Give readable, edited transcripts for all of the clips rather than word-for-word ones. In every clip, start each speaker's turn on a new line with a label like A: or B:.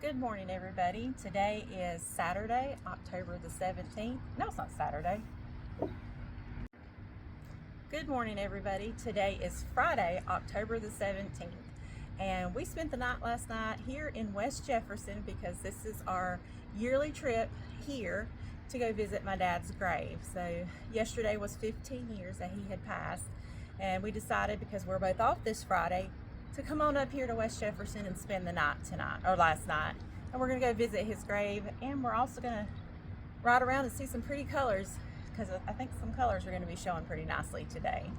A: Good morning, everybody. Today is Saturday, October the 17th. No, it's not Saturday. Good morning, everybody. Today is Friday, October the 17th. And we spent the night last night here in West Jefferson because this is our yearly trip here to go visit my dad's grave. So yesterday was 15 years that he had passed. And we decided, because we're both off this Friday, to come on up here to West Jefferson and spend the night tonight, or last night. And we're gonna go visit his grave, and we're also gonna ride around and see some pretty colors, because I think some colors are gonna be showing pretty nicely today.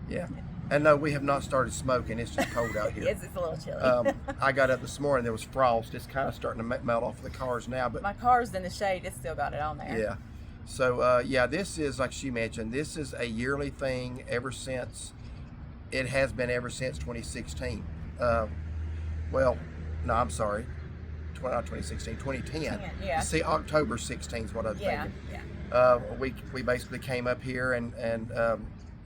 B: Yeah, and no, we have not started smoking. It's just cold out here.
A: Yes, it's a little chilly.
B: I got up this morning, there was frost. It's kind of starting to melt off the cars now. But
A: my car's in the shade, it's still got it on there.
B: Yeah, so yeah, this is, like she mentioned, this is a yearly thing ever since. It has been ever since 2016. Well, no, I'm sorry. Not 2016, 2010.
A: Yeah.
B: See, October 16 is what I was thinking.
A: Yeah.
B: We basically came up here and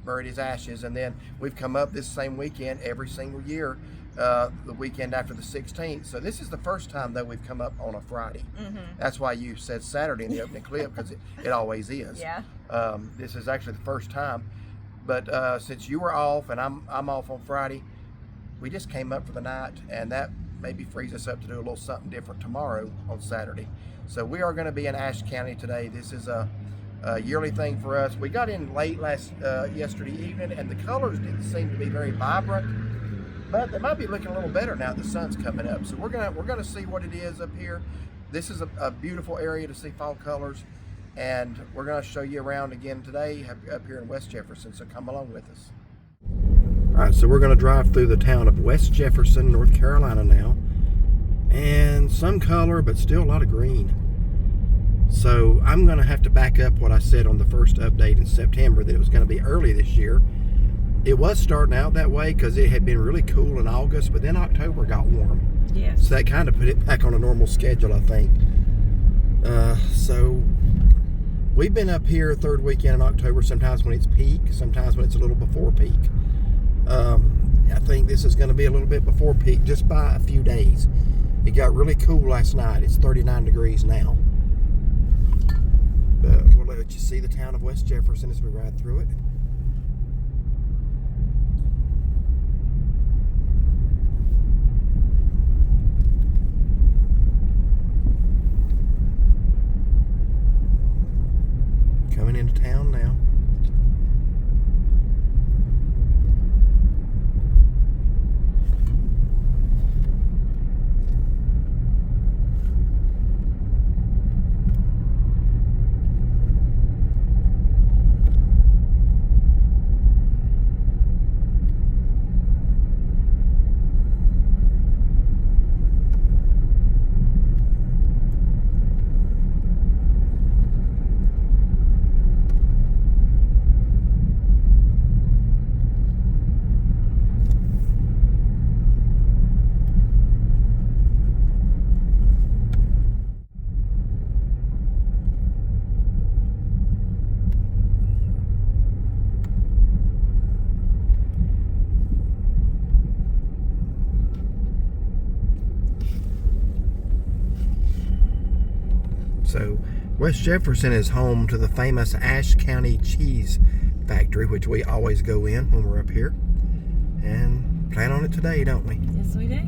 B: buried his ashes, and then we've come up this same weekend every single year, the weekend after the 16th. So this is the first time that we've come up on a Friday.
A: Mm-hmm.
B: That's why you said Saturday in the opening clip, because it always is.
A: Yeah.
B: This is actually the first time. But since you were off and I'm off on Friday, we just came up for the night, and that maybe frees us up to do a little something different tomorrow on Saturday. So we are going to be in Ashe County today. This is a yearly thing for us. We got in late yesterday evening, and the colors didn't seem to be very vibrant, but they might be looking a little better now that the sun's coming up. So we're gonna see what it is up here. This is a beautiful area to see fall colors. And we're going to show you around again today up here in West Jefferson, so come along with us. All right, so we're going to drive through the town of West Jefferson, North Carolina now. And some color, but still a lot of green. So I'm going to have to back up what I said on the first update in September, that it was going to be early this year. It was starting out that way because it had been really cool in August, but then October got warm.
A: Yes.
B: So that kind of put it back on a normal schedule, I think. So we've been up here third weekend in October, sometimes when it's peak, sometimes when it's a little before peak. I think this is going to be a little bit before peak, just by a few days. It got really cool last night. It's 39 degrees now. But we'll let you see the town of West Jefferson as we ride through it. Coming into town now. So West Jefferson is home to the famous Ashe County Cheese Factory, which we always go in when we're up here. And plan on it today, don't we?
A: Yes, we do.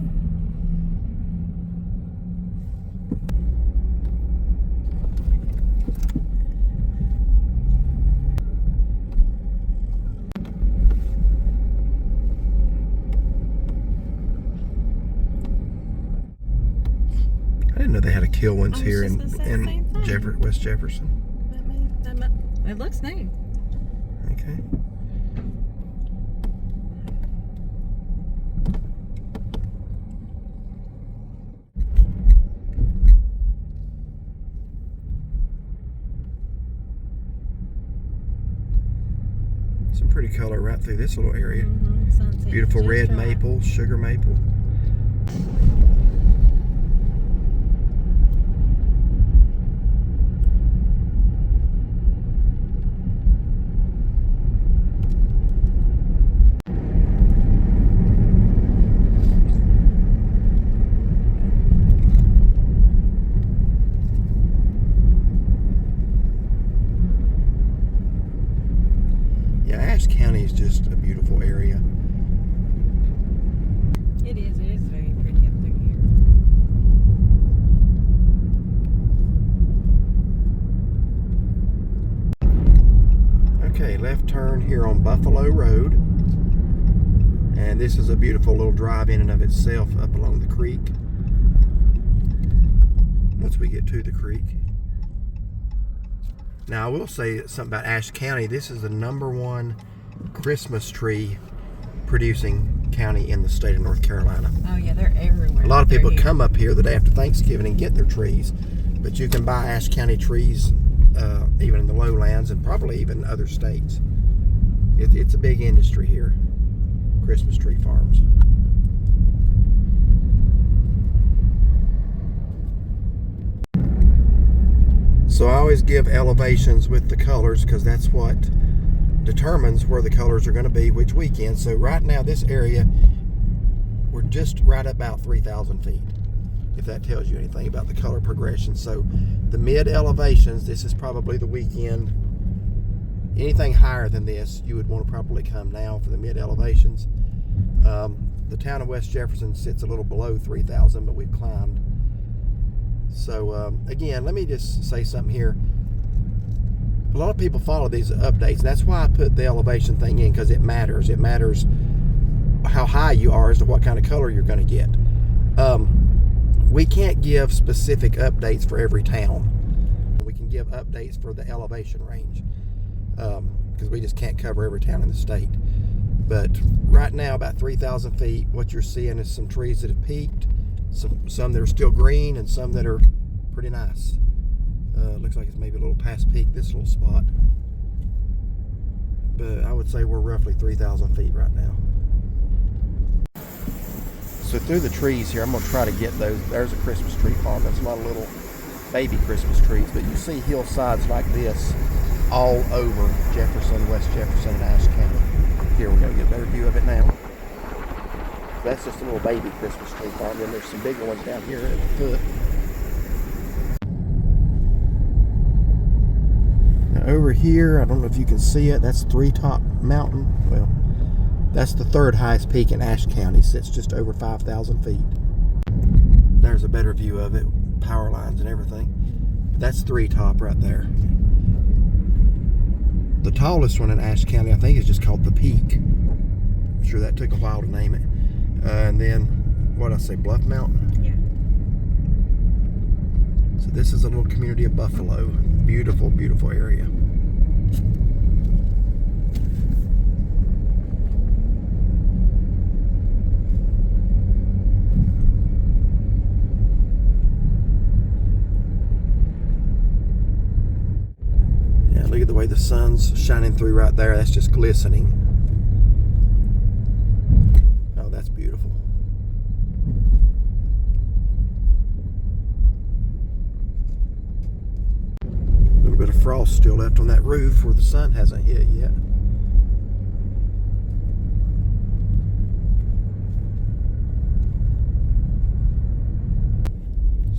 B: I didn't know they had a kill once here in West Jefferson.
A: It looks new.
B: Okay. Some pretty color right through this little area.
A: Mm-hmm.
B: Beautiful red maple, sugar maple. turn here on Buffalo Road. And this is a beautiful little drive in and of itself up along the creek. Once we get to the creek. Now I will say something about Ashe County. This is the #1 Christmas tree producing county in the state of North Carolina.
A: Oh yeah, they're everywhere.
B: A lot of people come up here the day after Thanksgiving and get their trees, but you can buy Ashe County trees even in the lowlands and probably even other states. It's a big industry here, Christmas tree farms. So I always give elevations with the colors because that's what determines where the colors are going to be which weekend. So right now this area, we're just right about 3,000 feet, if that tells you anything about the color progression. So the mid elevations, this is probably the weekend. Anything higher than this, you would want to probably come now for the mid elevations. The town of West Jefferson sits a little below 3,000, but we've climbed. So again, let me just say something here. A lot of people follow these updates, and that's why I put the elevation thing in, because it matters. It matters how high you are as to what kind of color you're going to get. We can't give specific updates for every town. We can give updates for the elevation range, because we just can't cover every town in the state. But right now, about 3,000 feet, what you're seeing is some trees that have peaked, some that are still green, and some that are pretty nice. Looks like it's maybe a little past peak, this little spot. But I would say we're roughly 3,000 feet right now. So through the trees here, I'm going to try to get those. There's a Christmas tree farm. There's a lot of little baby Christmas trees. But you see hillsides like this all over Jefferson, West Jefferson, and Ashe County. Here, we're going to get a better view of it now. That's just a little baby Christmas tree farm. Then there's some bigger ones down here at the foot. Now over here, I don't know if you can see it, that's Three Top Mountain. Well, that's the third highest peak in Ashe County. Sits just over 5,000 feet. There's a better view of it, power lines and everything. That's Three Top right there. The tallest one in Ashe County, I think, is just called the Peak. I'm sure that took a while to name it. And then, what did I say, Bluff Mountain? Yeah. So this is a little community of Buffalo. Beautiful, beautiful area. Yeah, look at the way the sun's shining through right there. That's just glistening. Oh, that's beautiful. A little bit of frost still left on that roof where the sun hasn't hit yet.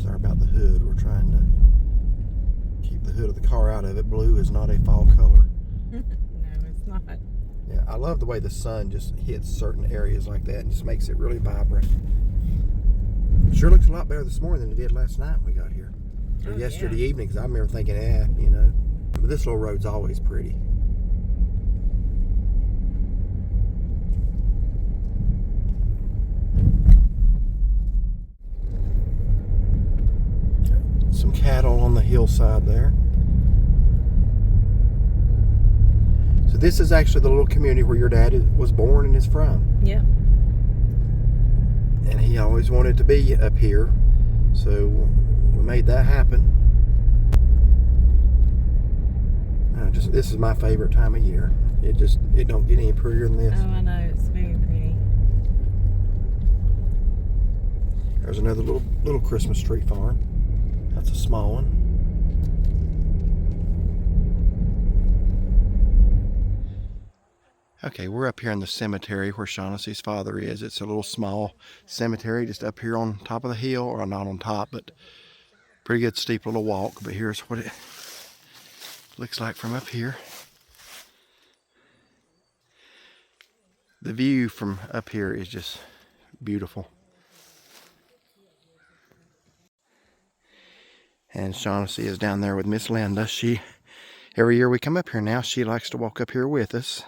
B: Sorry about the hood. We're trying to keep the hood of the car out of it. Blue is not a fall color.
A: No, it's not.
B: Yeah, I love the way the sun just hits certain areas like that and just makes it really vibrant. Sure looks a lot better this morning than it did last night when we got here. Or yesterday evening, because I remember thinking, you know. But this little road's always pretty. Some cattle on the hillside there. So this is actually the little community where your dad was born and is from.
A: Yeah.
B: And he always wanted to be up here, so we made that happen. This is my favorite time of year. It don't get any prettier than this.
A: Oh, I know, it's very pretty.
B: There's another little Christmas tree farm. That's a small one. Okay, we're up here in the cemetery where Shaughnessy's father is. It's a little small cemetery just up here on top of the hill, or not on top, but pretty good steep little walk. But here's what it looks like from up here. The view from up here is just beautiful. And Shaughnessy is down there with Miss Linda. She Every year we come up here now, she likes to walk up here with us.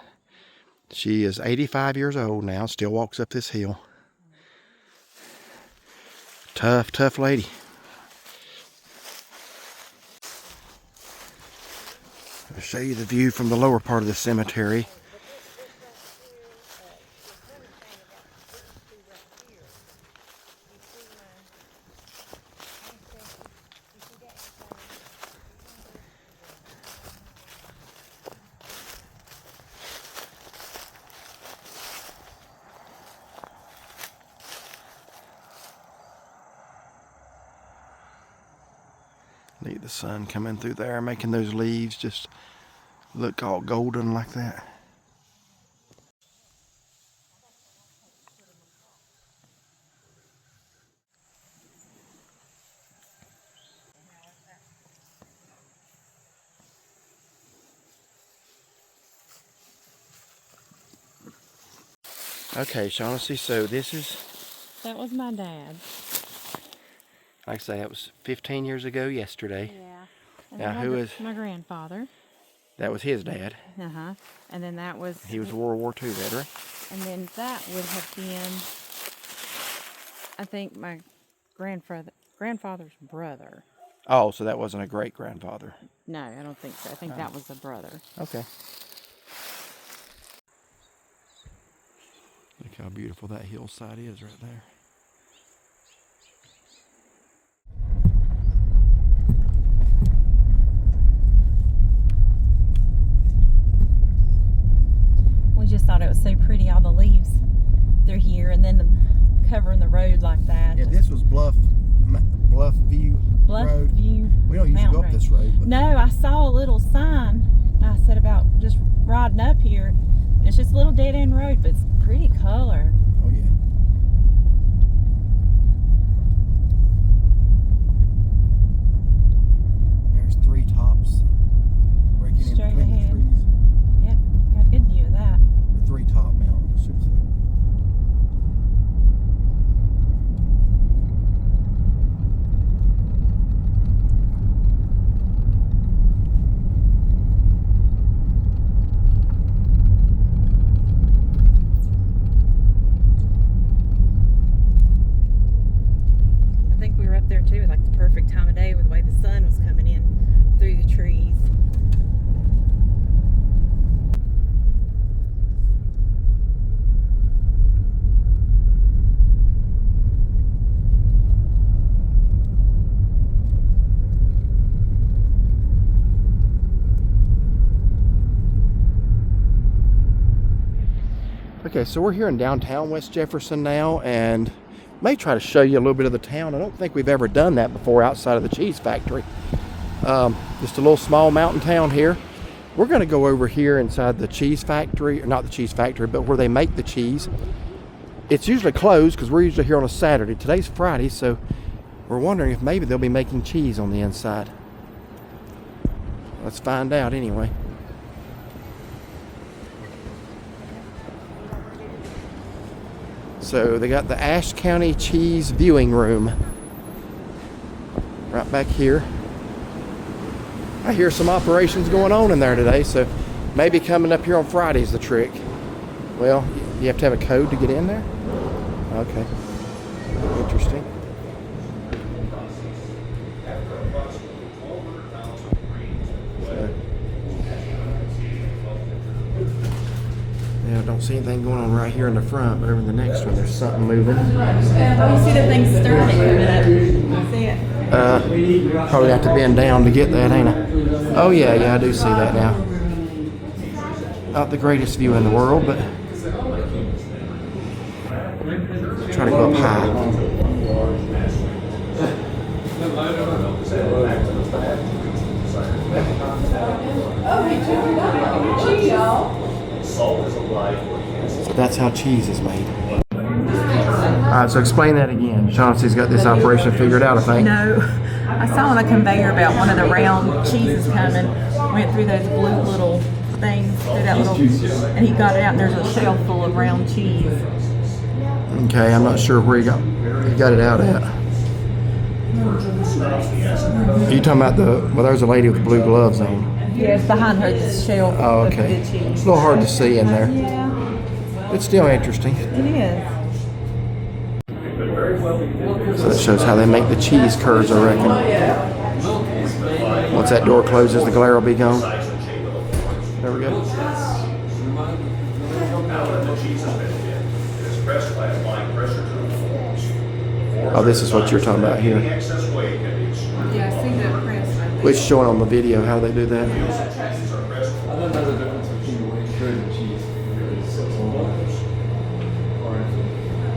B: She is 85 years old now, still walks up this hill. Tough, tough lady. I'll show you the view from the lower part of the cemetery. Look at the sun coming through there, making those leaves just look all golden like that. Okay, Shaughnessy, so this is...
A: That was my dad.
B: Like I say, that was 15 years ago yesterday.
A: Yeah. And
B: Now, who is...
A: my grandfather.
B: That was his dad.
A: Uh-huh. And then that was...
B: He was a World War II veteran.
A: And then that would have been, I think, my grandfather's brother.
B: Oh, so that wasn't a great-grandfather.
A: No, I don't think so. I think that was a brother.
B: Okay. Look how beautiful that hillside is right there.
A: We just thought it was so pretty, all the leaves they're here, and then covering the road like that.
B: Yeah, this was Bluff View Road.
A: View.
B: We don't usually go up this road. But
A: no, I saw a little sign. I said about just riding up here. It's just a little dead end road, but it's pretty color.
B: Oh yeah. There's three tops breaking in
A: Straight
B: between
A: ahead.
B: the trees.
A: Yep, got a good view of that.
B: The three top mountains.
A: I think we were up there too, like the perfect time of day with the way the sun was coming in through the trees.
B: Okay, so we're here in downtown West Jefferson now, and may try to show you a little bit of the town. I don't think we've ever done that before outside of the cheese factory. Just a little small mountain town here. We're going to go over here inside the cheese factory, or not the cheese factory, but where they make the cheese. It's usually closed because we're usually here on a Saturday. Today's Friday, so we're wondering if maybe they'll be making cheese on the inside. Let's find out anyway. So they got the Ashe County Cheese Viewing Room right back here. I hear some operations going on in there today, so maybe coming up here on Friday is the trick. Well, you have to have a code to get in there? Okay. Interesting. Yeah, I don't see anything going on right here in the front, but over in the next one there's something moving.
A: Oh, you see the thing stirring it coming up? See it?
B: Probably have to bend down to get that, ain't I? Oh yeah, I do see that now. Not the greatest view in the world, but try to go up high. So that's how cheese is made. Alright, so explain that again. Chauncey's got this operation figured out, I think.
A: No, I saw on a conveyor belt one of the round cheeses coming. Went through those blue little things, through that little, and he got it out, and there's a shelf full of round cheese.
B: Okay, I'm not sure where he got it out at. Are you talking about well, there's a lady with blue gloves on.
A: Yes, behind her, the shelf.
B: Oh, okay. It's a little hard to see in there.
A: Yeah,
B: It's still interesting.
A: it is.
B: So that shows how they make the cheese curds, I reckon. Once that door closes, the glare will be gone. There we go. Oh, this is what you're talking about here.
A: Yeah, I see the press.
B: We're showing on the video how they do that.
C: I don't know the difference between white shredded and cheese.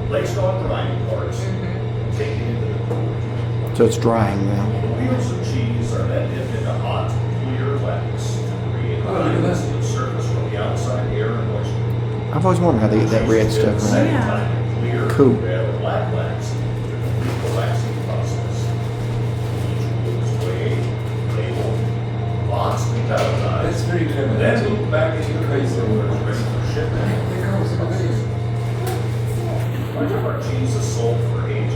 D: Placed on grinding carts, taken into the cooler.
B: So it's drying now.
D: Wheels of cheese are then dipped into hot, clear wax to create a constant surface from the outside air and moisture.
B: I've always wondered how they get that red stuff from that.
A: Yeah.
D: Clear,
B: Cool.
D: red or black wax to complete the waxing process. Each wheel is weighed, labeled, boxed, and palletized.
C: That's very clever.
D: Then moved back into the
C: Crazy.
D: cooler, ready for shipment. Much of our cheese is sold for aging.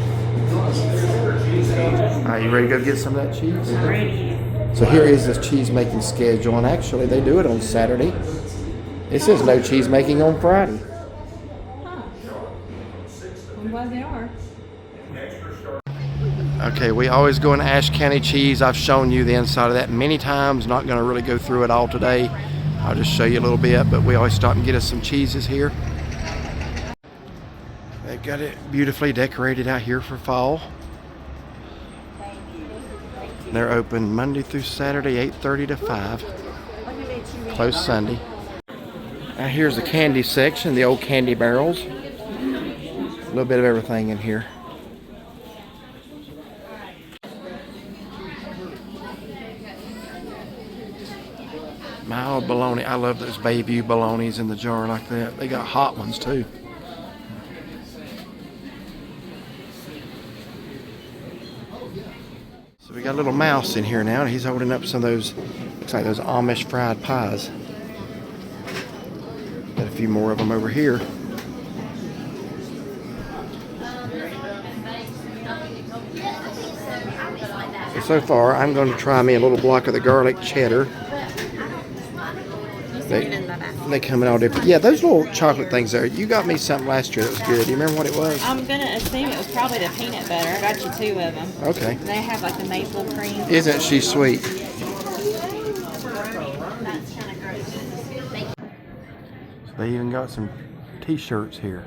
D: Sugar cheese ages.
B: All right, you ready to go get some of that cheese?
A: Ready.
B: So here is this cheese making schedule, and actually they do it on Saturday. It says no cheese making on Friday.
A: I'm glad they are.
B: Okay, we always go in Ashe County cheese. I've shown you the inside of that many times. Not going to really go through it all today. I'll just show you a little bit, but we always stop and get us some cheeses here. They've got it beautifully decorated out here for fall. They're open Monday through Saturday, 8:30 to 5. Closed Sunday. Now here's the candy section, the old candy barrels. A little bit of everything in here. Mild bologna. I love those Bayview bolognas in the jar like that. They got hot ones too. So we got a little mouse in here now, and he's holding up some of those, looks like those Amish fried pies. Got a few more of them over here. So far, I'm going to try me a little block of the garlic cheddar. They come in all different. Yeah, those little chocolate things there. You got me something last year that was good. Do you remember what it was?
E: I'm gonna assume it was probably the peanut butter. I got you 2 of them.
B: Okay.
E: They have like the maple cream.
B: Isn't she sweet?
E: That's kind of gross.
B: They even got some t-shirts here.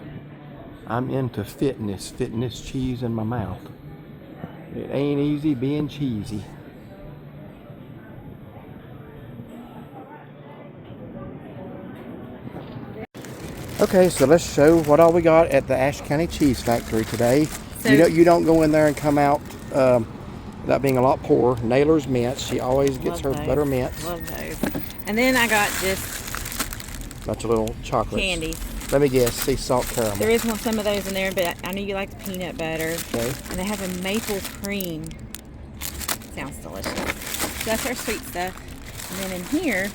B: I'm into fitness cheese in my mouth. It ain't easy being cheesy. Okay, so let's show what all we got at the Ashe County Cheese Factory today.
E: So-
B: you don't go in there and come out without being a lot poorer. Naylor's mints. She always gets her
E: Love those.
B: butter mints.
E: Love those. And then I got just
B: Bunch of little chocolates.
E: candy.
B: Let me guess, sea salt caramel.
E: There is some of those in there, but I know you like the peanut butter.
B: Okay.
E: And they have a maple cream. Sounds delicious. So that's our sweet stuff. And then in here,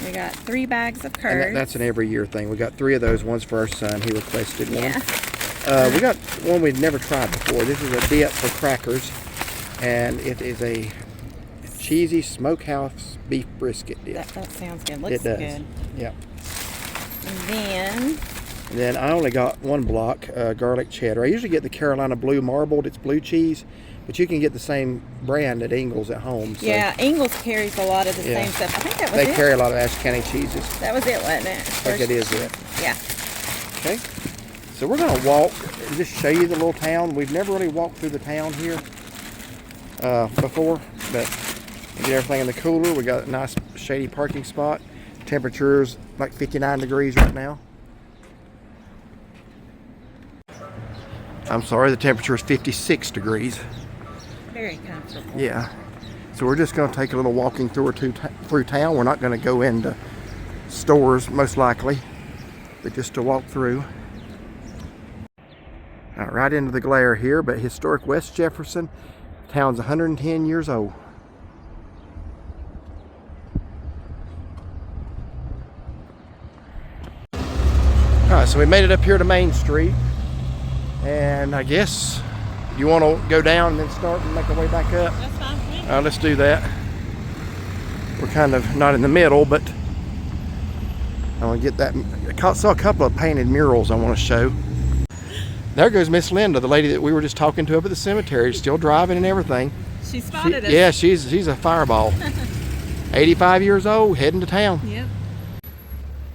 E: we got 3 bags of
B: And
E: curds.
B: that's an every year thing. We got 3 of those. One's for our son. He requested one.
E: Yeah.
B: We got one we'd never tried before. This is a dip for crackers, and it is a cheesy smokehouse beef brisket dip.
E: That sounds good. Looks
B: It does.
E: good.
B: Yeah.
E: And
B: then I only got 1 block garlic cheddar. I usually get the Carolina Blue Marbled. It's blue cheese, but you can get the same brand at Ingles at home. So
E: yeah, Ingles carries a lot of the
B: Yeah.
E: same stuff. I think that was
B: they
E: it.
B: carry a lot of Ashe County cheeses.
E: That was it, wasn't it?
B: I think it is it.
E: Yeah.
B: Okay. So we're gonna walk and just show you the little town. We've never really walked through the town here before, but we get everything in the cooler. We got a nice shady parking spot. Temperature's like 59 degrees right now. I'm sorry, the temperature is 56 degrees.
E: Very comfortable.
B: Yeah. So we're just gonna take a little walking tour through town. We're not gonna go into stores most likely, but just to walk through. Right into the glare here, but historic West Jefferson. Town's 110 years old. Alright, so we made it up here to Main Street. And I guess you want to go down and then start and make our way back up.
E: That's fine.
B: Let's do that. we're kind of not in the middle, but I want to get that. I saw a couple of painted murals I want to show. There goes Miss Linda, the lady that we were just talking to up at the cemetery, still driving and everything.
E: She spotted us.
B: Yeah, she's a fireball. 85 years old, heading to town.
E: Yep.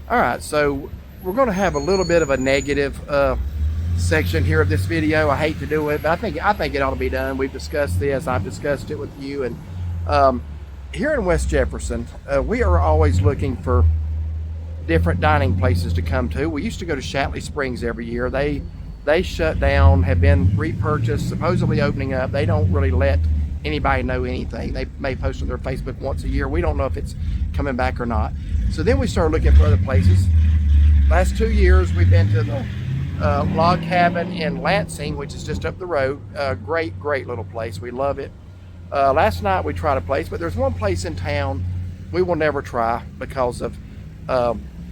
B: All right, so we're going to have a little bit of a negative section here of this video. I hate to do it, but I think it ought to be done. We've discussed this. I've discussed it with you, and here in West Jefferson, we are always looking for different dining places to come to. We used to go to Shatley Springs every year. They shut down, have been repurchased, supposedly opening up. They don't really let anybody know anything. They may post on their Facebook once a year. We don't know if it's coming back or not. So then we started looking for other places. Last 2 years, we've been to the log cabin in Lansing, which is just up the road. Great little place. We love it. Last night we tried a place, but there's one place in town we will never try because of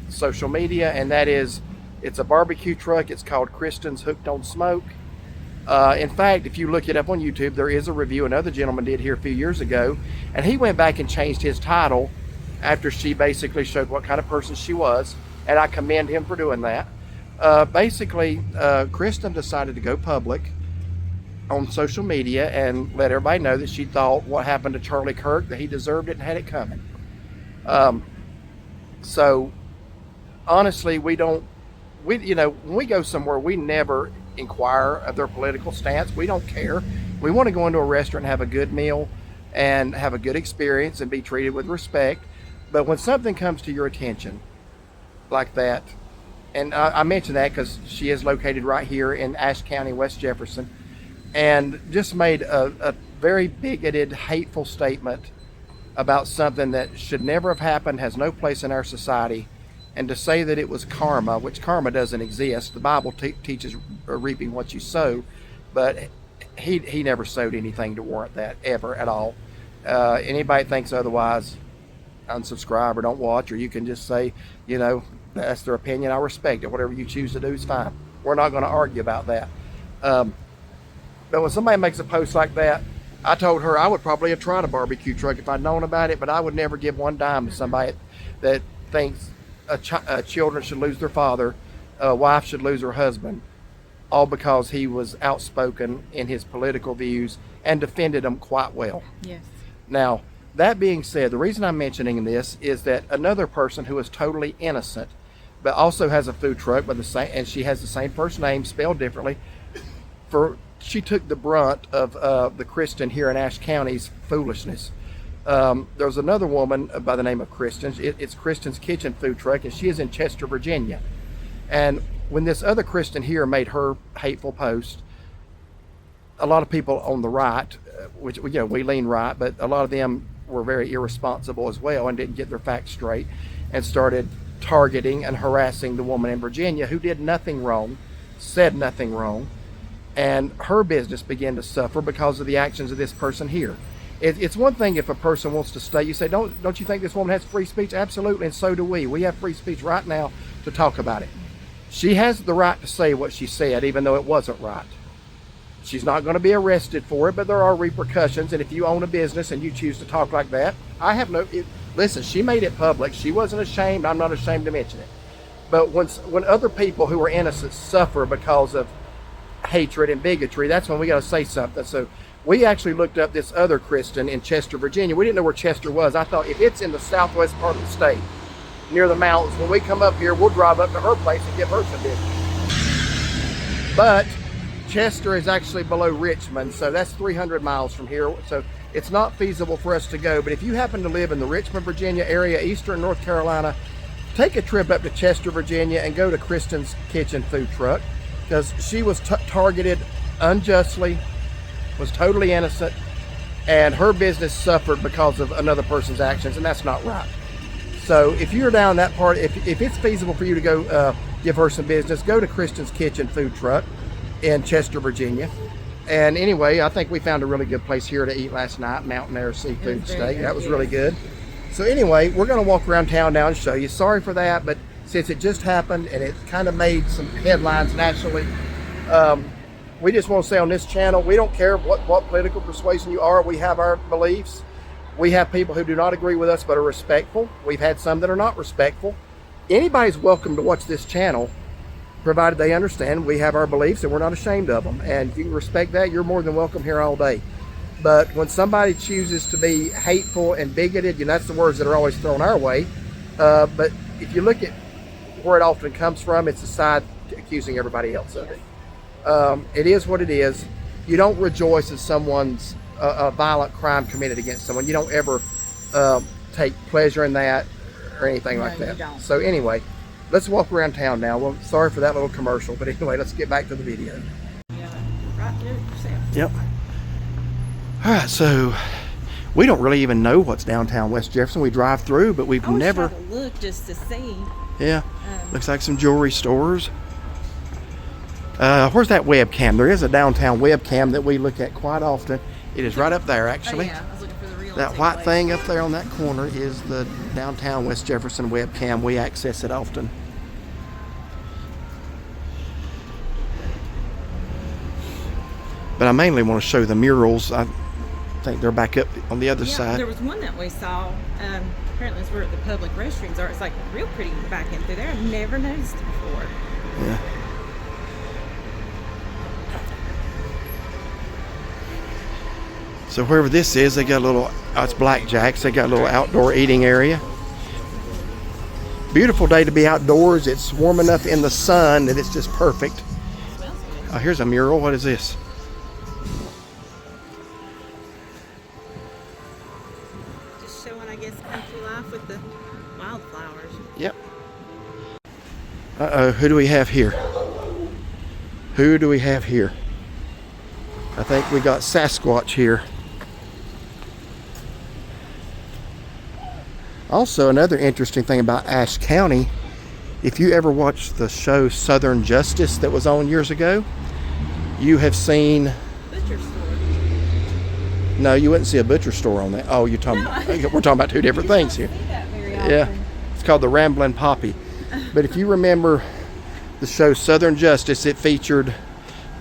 B: social media, and that is, it's a barbecue truck. It's called Kristen's Hooked on Smoke. In fact, if you look it up on YouTube, there is a review another gentleman did here a few years ago, and he went back and changed his title after she basically showed what kind of person she was, and I commend him for doing that. Basically, Kristen decided to go public on social media and let everybody know that she thought what happened to Charlie Kirk, that he deserved it and had it coming. So honestly, when we go somewhere, we never inquire of their political stance. We don't care. We want to go into a restaurant and have a good meal and have a good experience and be treated with respect. But when something comes to your attention like that, and I mention that because she is located right here in Ashe County, West Jefferson, and just made a very bigoted, hateful statement about something that should never have happened, has no place in our society. And to say that it was karma, which karma doesn't exist. The Bible teaches reaping what you sow, but he never sowed anything to warrant that, ever, at all. Anybody thinks otherwise, unsubscribe or don't watch, or you can just say, that's their opinion. I respect it. Whatever you choose to do is fine. We're not going to argue about that. But when somebody makes a post like that, I told her I would probably have tried a barbecue truck if I'd known about it, but I would never give one dime to somebody that thinks children should lose their father, a wife should lose her husband, all because he was outspoken in his political views and defended them quite well.
E: Yes.
B: Now, that being said, the reason I'm mentioning this is that another person who is totally innocent, but also has a food truck, and she has the same first name spelled differently, she took the brunt of the Kristen here in Ashe County's foolishness. There's another woman by the name of Kristen. It's Kristen's Kitchen food truck, and she is in Chester, Virginia. And when this other Kristen here made her hateful post, a lot of people on the right, which we lean right, but a lot of them were very irresponsible as well and didn't get their facts straight, and started targeting and harassing the woman in Virginia who did nothing wrong, said nothing wrong, and her business began to suffer because of the actions of this person here. It's one thing if a person wants to stay. You say, don't you think this woman has free speech? Absolutely, and so do we. We have free speech right now to talk about it. She has the right to say what she said, even though it wasn't right. She's not going to be arrested for it, but there are repercussions, and if you own a business and you choose to talk like that, listen, she made it public. She wasn't ashamed. I'm not ashamed to mention it. But when other people who are innocent suffer because of hatred and bigotry, that's when we got to say something. So we actually looked up this other Kristen in Chester, Virginia. We didn't know where Chester was. I thought if it's in the southwest part of the state, near the mountains, when we come up here, we'll drive up to her place and give her some business. But Chester is actually below Richmond, so that's 300 miles from here. So it's not feasible for us to go. But if you happen to live in the Richmond, Virginia area, eastern North Carolina, take a trip up to Chester, Virginia, and go to Kristen's Kitchen food truck, because she was targeted unjustly, was totally innocent, and her business suffered because of another person's actions, and that's not right. So if you're down that part, if it's feasible for you to go give her some business, go to Kristen's Kitchen food truck in Chester, Virginia. And anyway, I think we found a really good place here to eat last night, Mountain Air Seafood Steak. That was really good. So anyway, we're going to walk around town now and show you. Sorry for that, but since it just happened and it kind of made some headlines nationally, we just want to say on this channel, we don't care what political persuasion you are. We have our beliefs. We have people who do not agree with us but are respectful. We've had some that are not respectful. Anybody's welcome to watch this channel, provided they understand we have our beliefs and we're not ashamed of them. And if you can respect that, you're more than welcome here all day. But when somebody chooses to be hateful and bigoted, that's the words that are always thrown our way. But if you look at where it often comes from, it's the side accusing everybody else of it. It is what it is. You don't rejoice at someone's a violent crime committed against someone. You don't ever take pleasure in that or anything like that.
E: You don't.
B: So anyway, let's walk around town now. Well, sorry for that little commercial, but anyway, let's get back to the video.
E: Yeah, right there yourself.
B: Yep. All right, so we don't really even know what's downtown West Jefferson. We drive through, but we've never.
E: Try to look just to see.
B: Yeah, looks like some jewelry stores. Where's that webcam? There is a downtown webcam that we look at quite often. It is right up there, actually.
E: Oh, yeah, I was looking for the real
B: That
E: estate
B: white
E: place.
B: thing up there on that corner is the downtown West Jefferson webcam. We access it often. But I mainly want to show the murals. I think they're back up on the other side.
E: There was one that we saw. Apparently it's where the public restrooms are. It's like real pretty back in through there. I've never noticed it before.
B: Yeah. So wherever this is, they got a little, it's Blackjack's, they got a little outdoor eating area. Beautiful day to be outdoors. It's warm enough in the sun that it's just perfect. Oh, here's a mural. What is this?
E: Just showing, I guess, country life with the wildflowers.
B: Yep. Uh-oh, who do we have here? Who do we have here? I think we got Sasquatch here. Also, another interesting thing about Ashe County, if you ever watched the show Southern Justice that was on years ago, you have seen...
E: Butcher store.
B: No, you wouldn't see a butcher store on that. Oh, you're talking. We're talking about two different things here.
E: See that very often.
B: Yeah, it's called the Ramblin' Poppy. But if you remember the show Southern Justice, it featured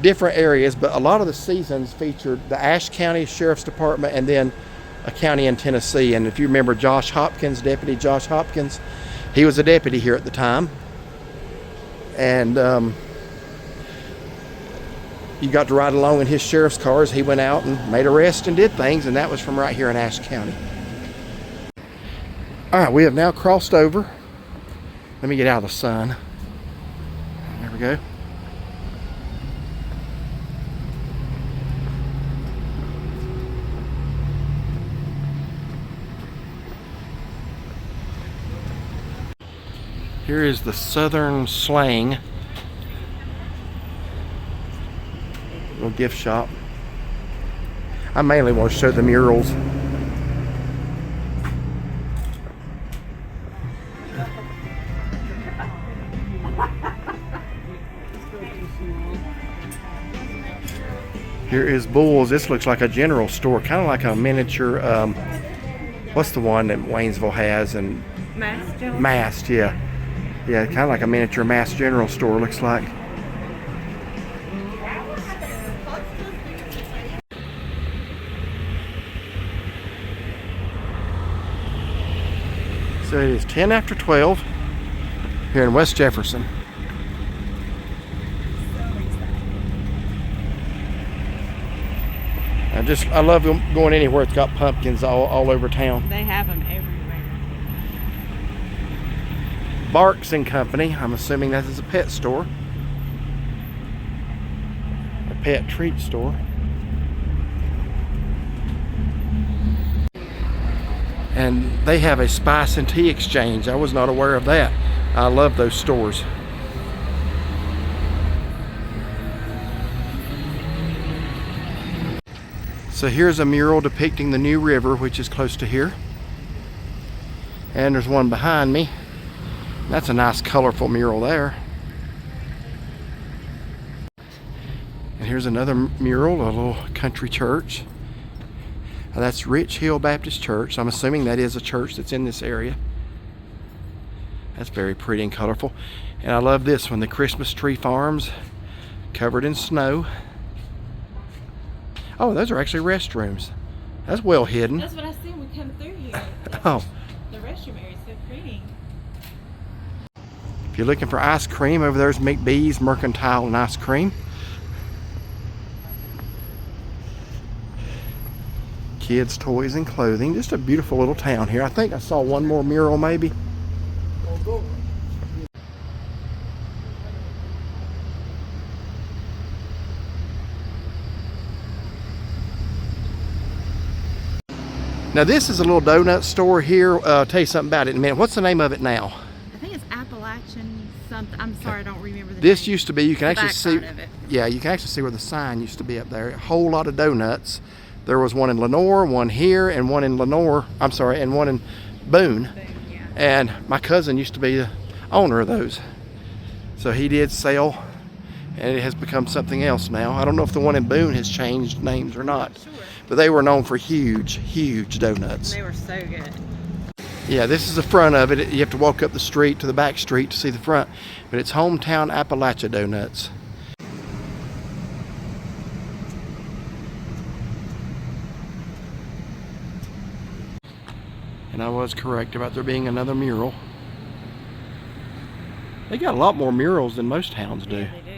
B: different areas, but a lot of the seasons featured the Ashe County Sheriff's Department and then a county in Tennessee. And if you remember Josh Hopkins, Deputy Josh Hopkins, he was a deputy here at the time. And you got to ride along in his sheriff's cars. He went out and made arrests and did things, and that was from right here in Ashe County. All right, we have now crossed over. Let me get out of the sun. There we go. Here is the Southern Slang. Little gift shop. I mainly want to show the murals. Here is Bulls. This looks like a general store, kind of like a miniature, what's the one that Waynesville has? And Mast, yeah. Yeah, kind of like a miniature Mass general store, looks like. So it is 10 after 12 here in West Jefferson. I love going anywhere it's got pumpkins all over town.
E: They have them everywhere.
B: Barks and Company. I'm assuming that is a pet store. A pet treat store. And they have a spice and tea exchange. I was not aware of that. I love those stores. So here's a mural depicting the New River, which is close to here. And there's one behind me. That's a nice colorful mural there. And here's another mural, a little country church. Now that's Rich Hill Baptist Church. I'm assuming that is a church that's in this area. That's very pretty and colorful. And I love this one, the Christmas tree farms covered in snow. Oh, those are actually restrooms. That's well hidden.
E: That's what I see when we come through here.
B: Oh.
E: The restroom area is so pretty.
B: If you're looking for ice cream, over there's McBee's Mercantile and Ice Cream. Kids' toys and clothing. Just a beautiful little town here. I think I saw one more mural maybe. Now this is a little donut store here. I'll tell you something about it in a minute. What's the name of it now?
E: I think it's Appalachian something. I'm sorry, I don't remember the
B: This
E: name.
B: used to be, you can actually see,
E: Of it.
B: yeah, you can actually see where the sign used to be up there. A whole lot of donuts. There was one in Lenore, one here, and one in Lenore, I'm sorry, and one in Boone.
E: Boom, yeah.
B: And my cousin used to be the owner of those. So he did sell, and it has become something else now. I don't know if the one in Boone has changed names or not.
E: Sure.
B: But they were known for huge, huge donuts.
E: They were so good.
B: Yeah, this is the front of it. You have to walk up the street to the back street to see the front. But it's Hometown Appalachia Donuts. And I was correct about there being another mural. They got a lot more murals than most towns do.
E: Yeah, they do.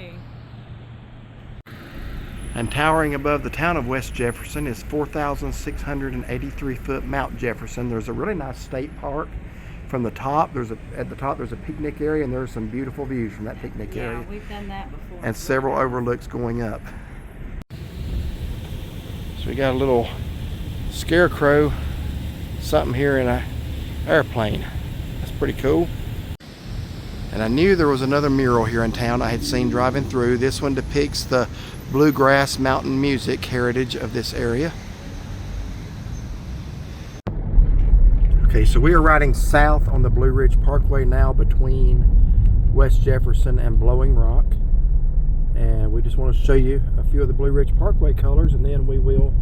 B: And towering above the town of West Jefferson is 4,683 foot Mount Jefferson. There's a really nice state park from the top. At the top there's a picnic area, and there's some beautiful views from that picnic area.
E: Yeah, we've done that before.
B: And several overlooks going up. So we got a little scarecrow, something here in an airplane. That's pretty cool. And I knew there was another mural here in town I had seen driving through. This one depicts the bluegrass mountain music heritage of this area. Okay, so we are riding south on the Blue Ridge Parkway now between West Jefferson and Blowing Rock. And we just want to show you a few of the Blue Ridge Parkway colors, and then we will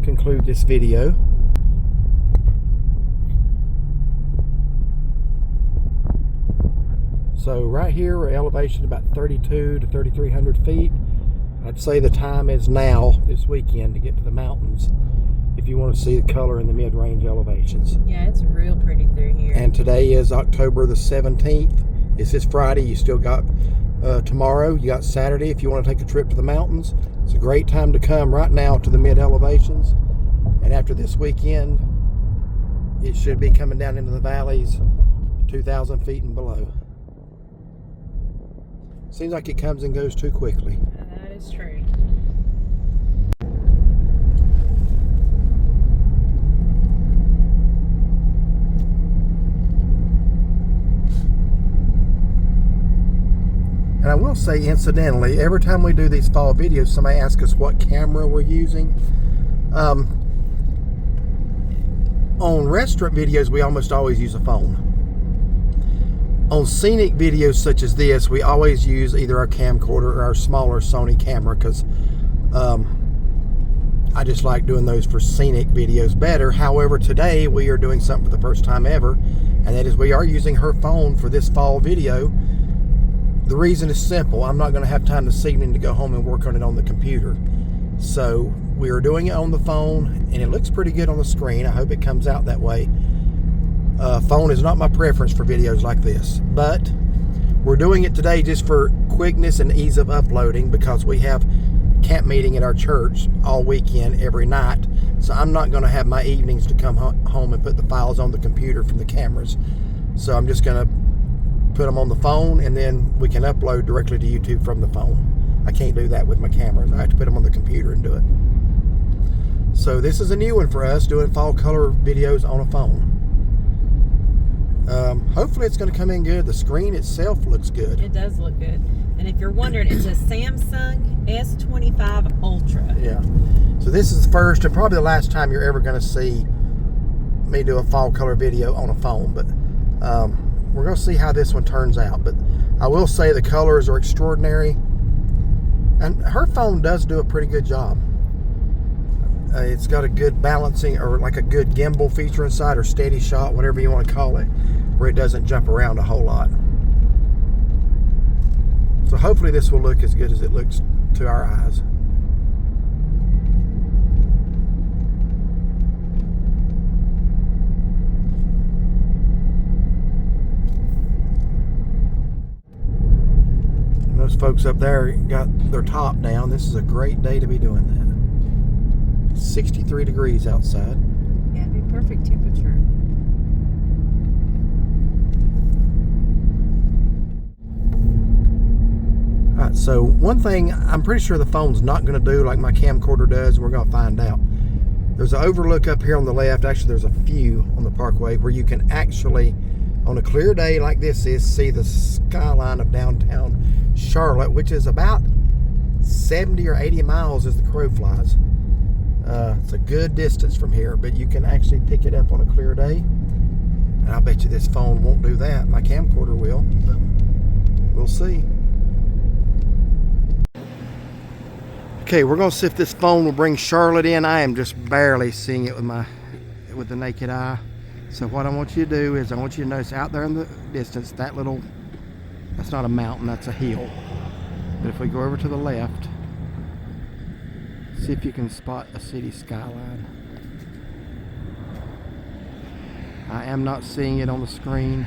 B: conclude this video. So right here we're elevation about 32 to 3,300 feet. I'd say the time is now, this weekend, to get to the mountains if you want to see the color in the mid-range elevations.
E: Yeah, it's real pretty through here.
B: And today is October the 17th. This is Friday. You still got tomorrow. You got Saturday if you want to take a trip to the mountains. It's a great time to come right now to the mid-elevations. And after this weekend, it should be coming down into the valleys 2,000 feet and below. Seems like it comes and goes too quickly.
E: That is true.
B: And I will say, incidentally, every time we do these fall videos, somebody asks us what camera we're using. On restaurant videos, we almost always use a phone. On scenic videos such as this, we always use either our camcorder or our smaller Sony camera, because I just like doing those for scenic videos better. However, today we are doing something for the first time ever, and that is we are using her phone for this fall video. The reason is simple. I'm not going to have time this evening to go home and work on it on the computer. So we are doing it on the phone, and it looks pretty good on the screen. I hope it comes out that way. Phone is not my preference for videos like this, but we're doing it today just for quickness and ease of uploading, because we have camp meeting at our church all weekend, every night. So I'm not going to have my evenings to come home and put the files on the computer from the cameras. So I'm just going to put them on the phone, and then we can upload directly to YouTube from the phone. I can't do that with my cameras. I have to put them on the computer and do it. So this is a new one for us, doing fall color videos on a phone. Hopefully it's going to come in good. The screen itself looks good.
E: It does look good. And if you're wondering, it's a Samsung S25 Ultra.
B: Yeah. So this is the first and probably the last time you're ever going to see me do a fall color video on a phone. But we're going to see how this one turns out. But I will say the colors are extraordinary. And her phone does do a pretty good job. It's got a good balancing, or like a good gimbal feature inside, or steady shot, whatever you want to call it, where it doesn't jump around a whole lot. So hopefully this will look as good as it looks to our eyes. folks up there got their top down. This is a great day to be doing that. 63 degrees outside.
E: Yeah, it'd be perfect temperature.
B: All right, so one thing I'm pretty sure the phone's not going to do like my camcorder does, and we're going to find out. There's an overlook up here on the left. Actually, there's a few on the parkway where you can actually, on a clear day like this is, see the skyline of downtown Charlotte, which is about 70 or 80 miles as the crow flies. It's a good distance from here, but you can actually pick it up on a clear day. And I bet you this phone won't do that. My camcorder will, but we'll see. Okay, we're gonna see if this phone will bring Charlotte in. I am just barely seeing it with the naked eye. So what I want you to do is I want you to notice out there in the distance, that's not a mountain, that's a hill. But if we go over to the left, see if you can spot a city skyline. I am not seeing it on the screen.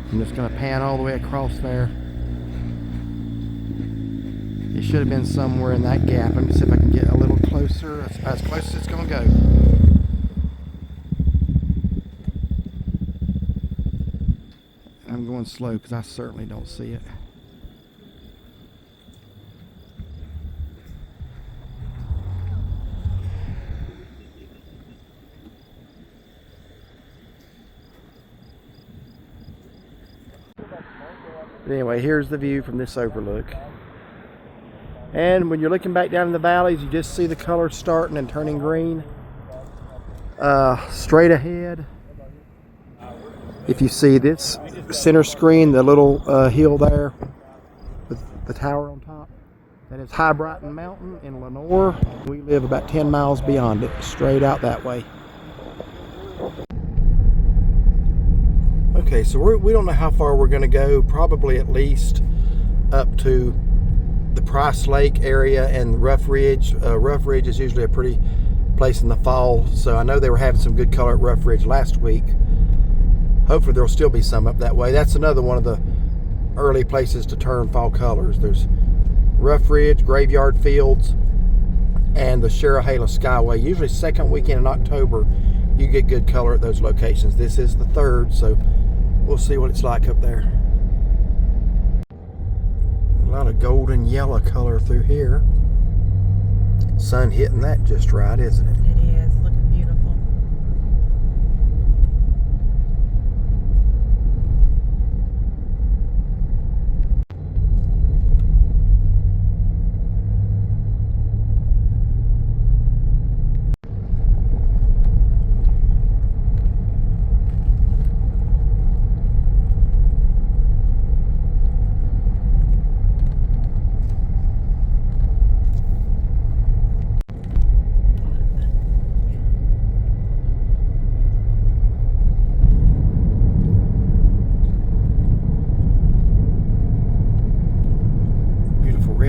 B: I'm just gonna pan all the way across there. It should have been somewhere in that gap. Let me see if I can get a little closer. That's as close as it's going to go. I'm going slow because I certainly don't see it. But anyway, here's the view from this overlook. And when you're looking back down in the valleys, you just see the colors starting and turning green. Straight ahead, if you see this center screen, the little hill there with the tower on top, that is High Brighton Mountain in Lenore. We live about 10 miles beyond it, straight out that way. Okay, so we don't know how far we're going to go, probably at least up to the Price Lake area and Rough Ridge. Rough Ridge is usually a pretty place in the fall, so I know they were having some good color at Rough Ridge last week. Hopefully there'll still be some up that way. That's another one of the early places to turn fall colors. There's Rough Ridge, Graveyard Fields, and the Sherahala Skyway. Usually second weekend in October you get good color at those locations. This is the third, so we'll see what it's like up there. A lot of golden yellow color through here. Sun hitting that just right, isn't it?
E: It is looking beautiful.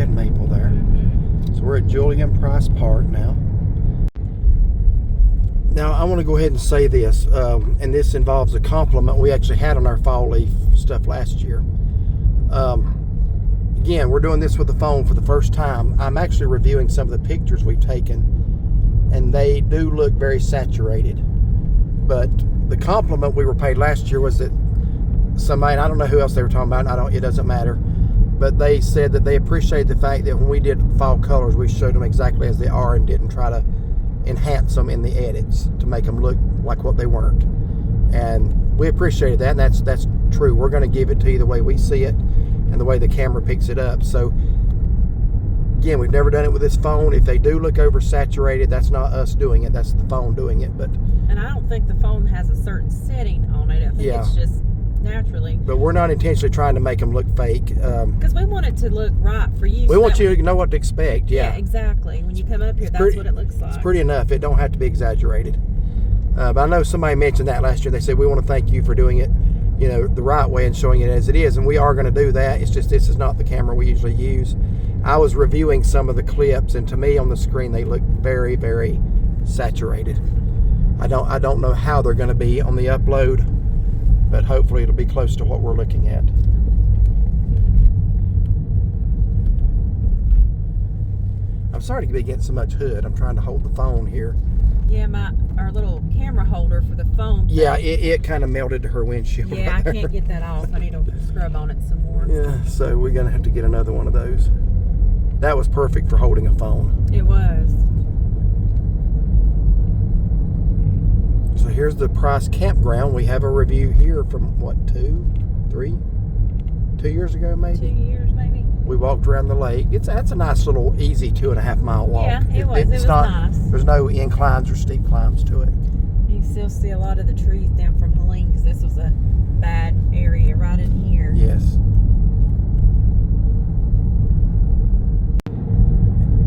B: Maple there. So we're at Julian Price Park now. Now I want to go ahead and say this, and this involves a compliment we actually had on our fall leaf stuff last year. Again, we're doing this with the phone for the first time. I'm actually reviewing some of the pictures we've taken, and they do look very saturated. But the compliment we were paid last year was that somebody, I don't know who else they were talking about, it doesn't matter, but they said that they appreciated the fact that when we did fall colors, we showed them exactly as they are and didn't try to enhance them in the edits to make them look like what they weren't. And we appreciated that, and that's true. We're going to give it to you the way we see it and the way the camera picks it up. So again, we've never done it with this phone. If they do look oversaturated, that's not us doing it, that's the phone doing it. But
E: And I don't think the phone has a certain setting on it. I think it's just naturally.
B: But we're not intentionally trying to make them look fake.
E: Because we want it to look right for you.
B: We want you to know what to expect. Yeah,
E: exactly. When you come up here, that's what it looks like.
B: It's pretty enough. It don't have to be exaggerated. But I know somebody mentioned that last year. They said, we want to thank you for doing it, the right way and showing it as it is. And we are going to do that. It's just this is not the camera we usually use. I was reviewing some of the clips, and to me on the screen they look very, very saturated. I don't know how they're going to be on the upload. but hopefully it'll be close to what we're looking at. I'm sorry to be getting so much hood. I'm trying to hold the phone here.
E: Yeah, our little camera holder for the phone.
B: Yeah, it kind of melted to her windshield.
E: Yeah,
B: right
E: I
B: there.
E: can't get that off. I need to scrub on it some more.
B: Yeah, so we're gonna have to get another one of those. That was perfect for holding a phone.
E: It was.
B: So here's the Price Campground. We have a review here from what, 2 years ago maybe?
E: 2 years maybe.
B: We walked around the lake. That's a nice little easy 2.5 mile walk.
E: Yeah, it was. It was
B: not,
E: nice.
B: There's no inclines or steep climbs to it.
E: You can still see a lot of the trees down from Helene because this was a bad area right in here.
B: Yes.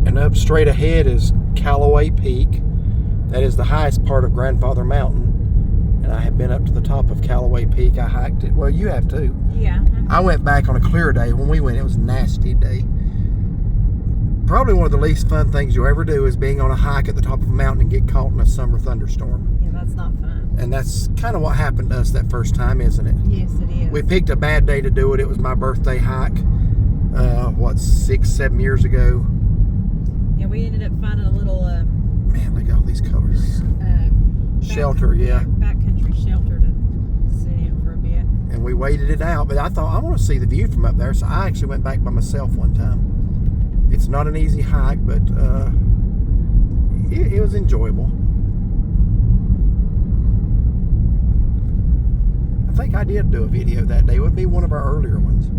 B: And up straight ahead is Callaway Peak. That is the highest part of Grandfather Mountain. And I have been up to the top of Callaway Peak. I hiked it. Well, you have too.
E: Yeah.
B: I went back on a clear day. When we went, it was a nasty day. Probably one of the least fun things you'll ever do is being on a hike at the top of a mountain and get caught in a summer thunderstorm.
E: Yeah, that's not fun.
B: And that's kind of what happened to us that first time, isn't it?
E: Yes, it is.
B: We picked a bad day to do it. It was my birthday hike, 6-7 years ago.
E: Yeah, we ended up finding a little
B: Man, look at all these colors. Shelter, yeah.
E: Backcountry shelter to sit in for a bit.
B: And we waited it out, but I thought, I want to see the view from up there, so I actually went back by myself one time. It's not an easy hike, but it was enjoyable. I think I did do a video that day. It would be one of our earlier ones.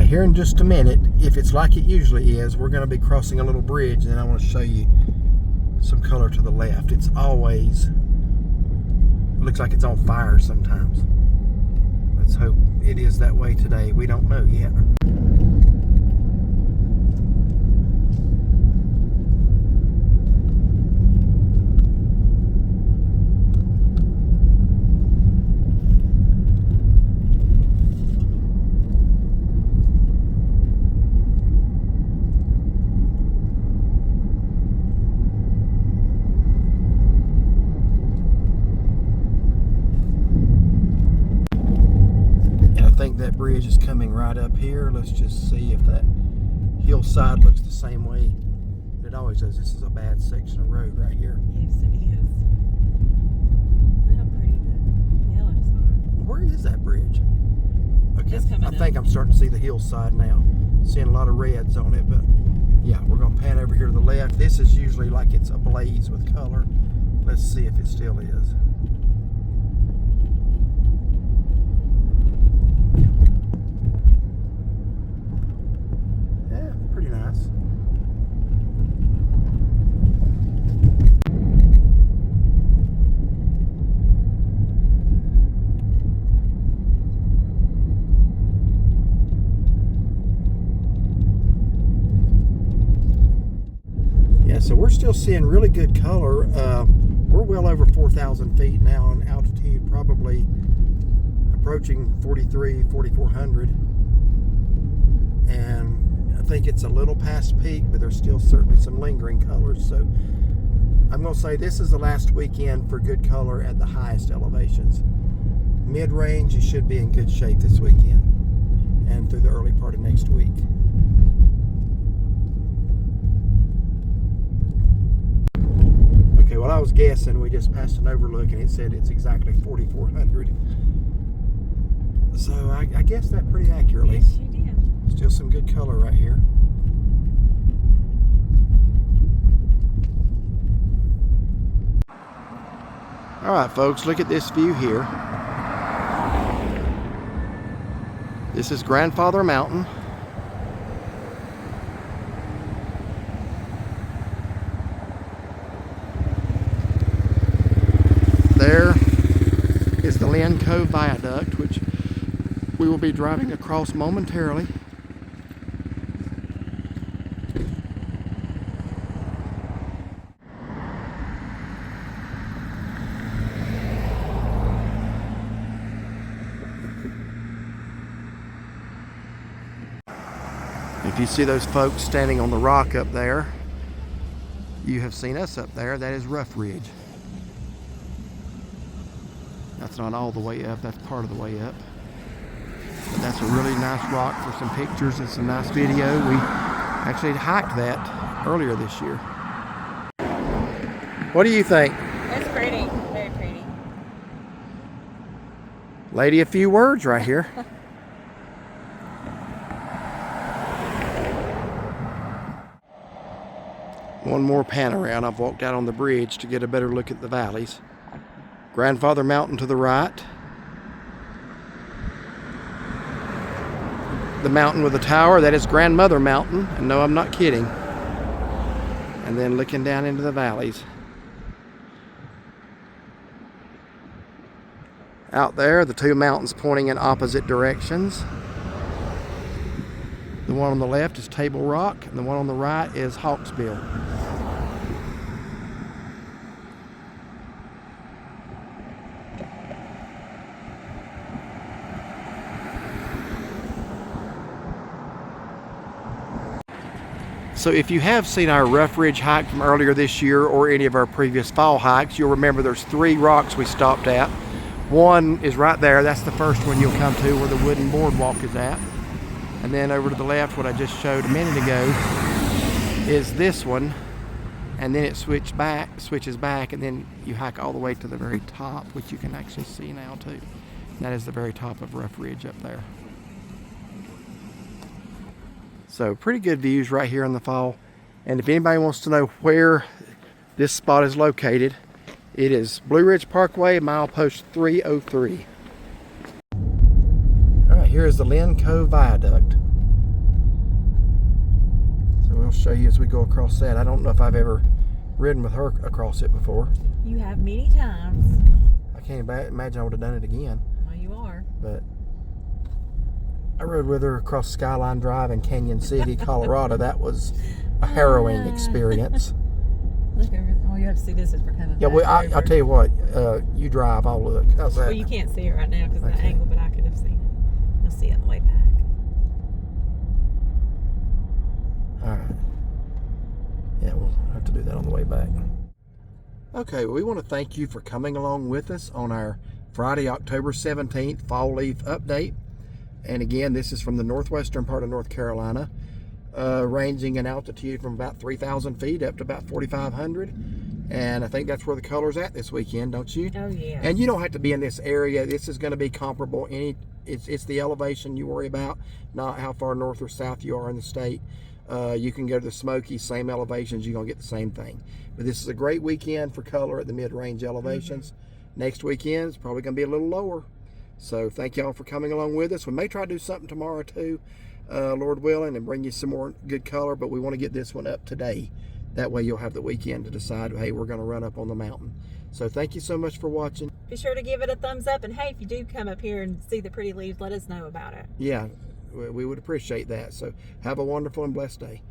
B: Here in just a minute, if it's like it usually is, we're going to be crossing a little bridge, and I want to show you some color to the left. It's always, looks like it's on fire sometimes. Let's hope it is that way today. We don't know yet. That bridge is coming right up here. Let's just see if that hillside looks the same way it always does. This is a bad section of road right here.
E: Yes, it is. Look how pretty the yellows are.
B: Where is that bridge? Okay,
E: It's coming
B: I think
E: up.
B: I'm starting to see the hillside now. Seeing a lot of reds on it, but yeah, we're gonna pan over here to the left. This is usually like it's ablaze with color. Let's see if it still is. Yeah, pretty nice. Yeah, so we're still seeing really good color. We're well over 4,000 feet now in altitude, probably approaching 4,400. And I think it's a little past peak, but there's still certainly some lingering colors. So I'm going to say this is the last weekend for good color at the highest elevations. Mid-range, you should be in good shape this weekend and through the early part of next week. Okay, well, I was guessing. We just passed an overlook and it said it's exactly 4,400. So I guessed that pretty accurately.
E: Yes, you did.
B: Still some good color right here. All right, folks, look at this view here. This is Grandfather Mountain. There is the Linn Cove Viaduct, which we will be driving across momentarily. If you see those folks standing on the rock up there, you have seen us up there. That is Rough Ridge. That's not all the way up, that's part of the way up. But that's a really nice rock for some pictures and some nice video. We actually hiked that earlier this year. What do you think?
A: It's pretty, very pretty.
B: Lady, a few words right here. One more pan around. I've walked out on the bridge to get a better look at the valleys. Grandfather Mountain to the right. The mountain with the tower, that is Grandmother Mountain. And no, I'm not kidding. And then looking down into the valleys. Out there, the two mountains pointing in opposite directions. The one on the left is Table Rock, and the one on the right is Hawksbill. So if you have seen our Rough Ridge hike from earlier this year or any of our previous fall hikes, you'll remember there's 3 rocks we stopped at. One is right there, that's the first one you'll come to where the wooden boardwalk is at. And then over to the left, what I just showed a minute ago, is this one. And then it switches back, and then you hike all the way to the very top, which you can actually see now too. And that is the very top of Rough Ridge up there. So pretty good views right here in the fall. And if anybody wants to know where this spot is located, it is Blue Ridge Parkway, milepost 303. All right, here is the Linn Cove Viaduct. So we'll show you as we go across that. I don't know if I've ever ridden with her across it before.
E: You have many times.
B: I can't imagine I would have done it again.
E: Well, you are.
B: But I rode with her across Skyline Drive in Canyon City, Colorado. That was a harrowing experience.
E: Look over. Oh, you have to see this is for coming.
B: Yeah, well, I'll tell you what. You drive, I'll look. How's that?
E: Well, you can't see it right now because of the
B: Okay.
E: angle, but I could have seen it. You'll see it on the way back.
B: All right. Yeah, we'll have to do that on the way back. Okay, well, we want to thank you for coming along with us on our Friday, October 17th fall leaf update. And again, this is from the northwestern part of North Carolina, ranging in altitude from about 3,000 feet up to about 4,500. And I think that's where the color's at this weekend, don't you?
E: Oh, yeah.
B: And you don't have to be in this area. This is going to be comparable. It's the elevation you worry about, not how far north or south you are in the state. You can go to the Smokies, same elevations, you're going to get the same thing. But this is a great weekend for color at the mid-range elevations. Next weekend is probably going to be a little lower. So thank y'all for coming along with us. We may try to do something tomorrow too, Lord willing, and bring you some more good color, but we want to get this one up today. That way you'll have the weekend to decide, hey, we're going to run up on the mountain. So thank you so much for watching.
E: Be sure to give it a thumbs up. And hey, if you do come up here and see the pretty leaves, let us know about it.
B: Yeah, we would appreciate that. So have a wonderful and blessed day.